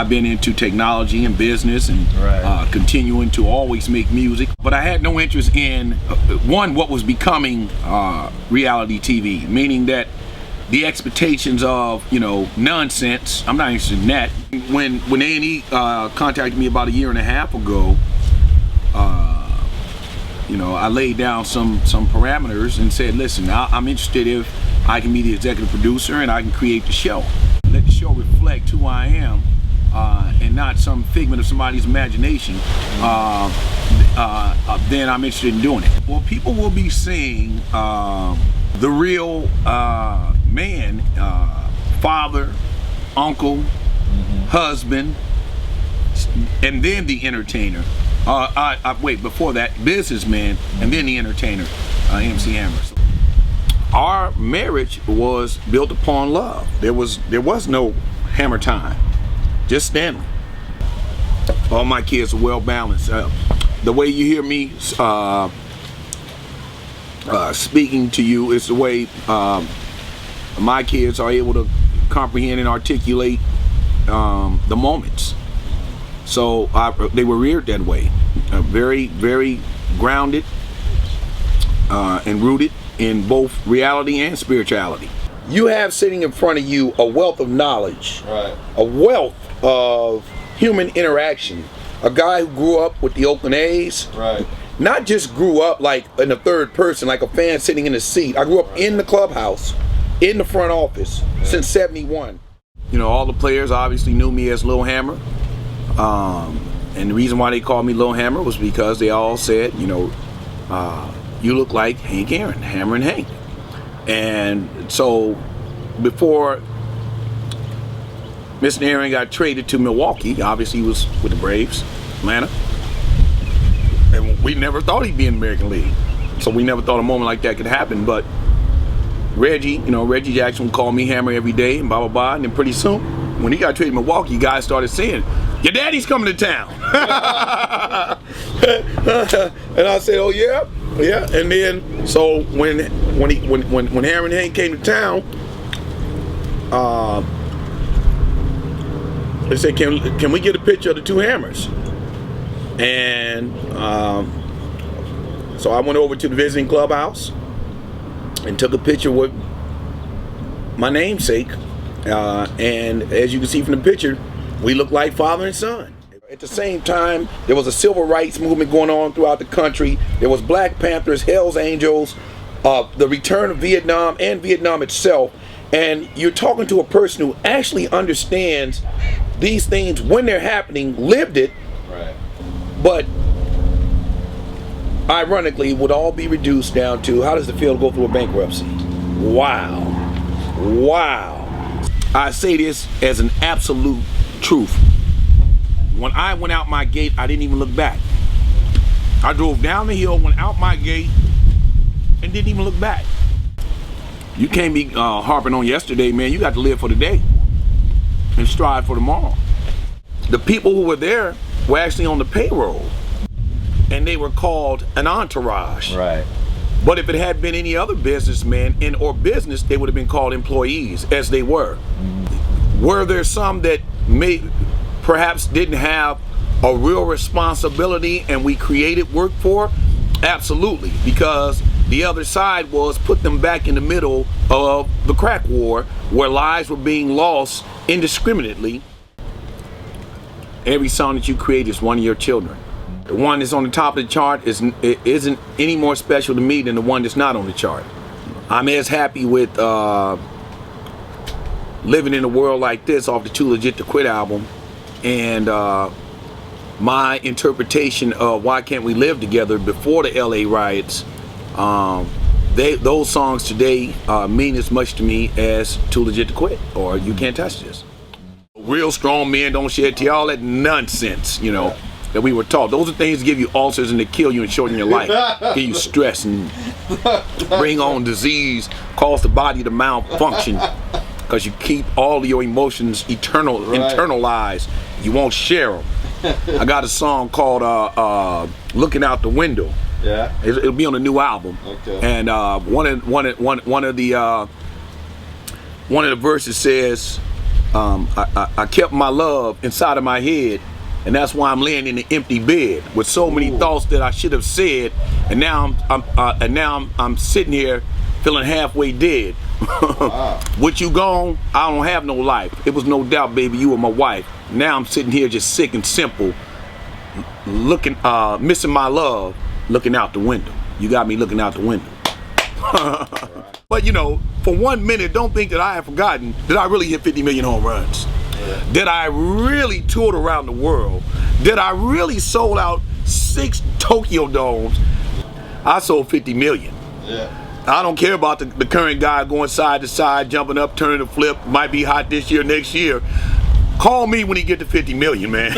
I've been into technology and business and continuing to always make music. But I had no interest in, one, what was becoming reality TV, meaning that the expectations of, nonsense, I'm not interested in that. When A&E contacted me about a year and a half ago, I laid down some parameters and said, listen, I'm interested if I can be the executive producer and I can create the show. Let the show reflect who I am and not some figment of somebody's imagination. Then I'm interested in doing it. Well, people will be seeing the real man, father, uncle, husband, and then the entertainer. Wait, before that, businessman, and then the entertainer, MC Hammer. Our marriage was built upon love. There was no Hammer time, just Stanley. All my kids are well balanced. The way you hear me speaking to you is the way my kids are able to comprehend and articulate the moments. So they were reared that way, very, very grounded and rooted in both reality and spirituality. You have sitting in front of you a wealth of knowledge, a wealth of human interaction. A guy who grew up with the Oakland A's, not just grew up like in the third person, like a fan sitting in a seat. I grew up in the clubhouse, in the front office since '71. All the players obviously knew me as Lil Hammer. And the reason why they called me Lil Hammer was because they all said, you look like Hank Aaron, Hammer and Hank. And so before Mr. Aaron got traded to Milwaukee, obviously he was with the Braves, Atlanta. And we never thought he'd be in the American League. So we never thought a moment like that could happen. But Reggie Jackson would call me Hammer every day and blah, blah, blah. And then pretty soon, when he got traded to Milwaukee, guys started saying, your daddy's coming to town. And I said, oh yeah? Yeah. And then, so when Hammer and Hank came to town, they said, can we get a picture of the two Hammers? And so I went over to the visiting clubhouse and took a picture with my namesake. And as you can see from the picture, we look like father and son. At the same time, there was a civil rights movement going on throughout the country. There was Black Panthers, Hells Angels, the return of Vietnam and Vietnam itself. And you're talking to a person who actually understands these things when they're happening, lived it, but ironically would all be reduced down to how does it feel to go through a bankruptcy? Wow. I say this as an absolute truth. When I went out my gate, I didn't even look back. I drove down the hill, went out my gate, and didn't even look back. You can't be harping on yesterday, man. You got to live for today and strive for tomorrow. The people who were there were actually on the payroll, and they were called an entourage. But if it had been any other businessman or business, they would have been called employees, as they were. Were there some that perhaps didn't have a real responsibility and we created work for? Absolutely, because the other side was put them back in the middle of the crack war where lives were being lost indiscriminately. Every song that you create is one of your children. The one that's on the top of the chart isn't any more special to me than the one that's not on the chart. I'm as happy with living in a world like this off the Too Legit to Quit album, and my interpretation of Why Can't We Live Together before the LA riots. Those songs today mean as much to me as Too Legit to Quit or You Can't Touch This. Real strong men don't shed tears, all that nonsense, that we were taught. Those are things that give you ulcers and that kill you and shorten your life. Give you stress and bring on disease, cause the body to malfunction because you keep all of your emotions internalized. You won't share them. I got a song called Looking Out the Window. Yeah. It'll be on a new album. Okay. And one of the verses says, I kept my love inside of my head, and that's why I'm laying in an empty bed with so many thoughts that I should have said, and now I'm sitting here feeling halfway dead. Wow. With you gone, I don't have no life. It was no doubt, baby, you were my wife. Now I'm sitting here just sick and simple, looking, missing my love, looking out the window. You got me looking out the window. But you know, for 1 minute, don't think that I have forgotten that I really hit 50 million home runs. Yeah. That I really toured around the world. That I really sold out 6 Tokyo Domes. I sold 50 million. Yeah. I don't care about the current guy going side to side, jumping up, turning a flip. Might be hot this year, next year. Call me when he get to 50 million, man.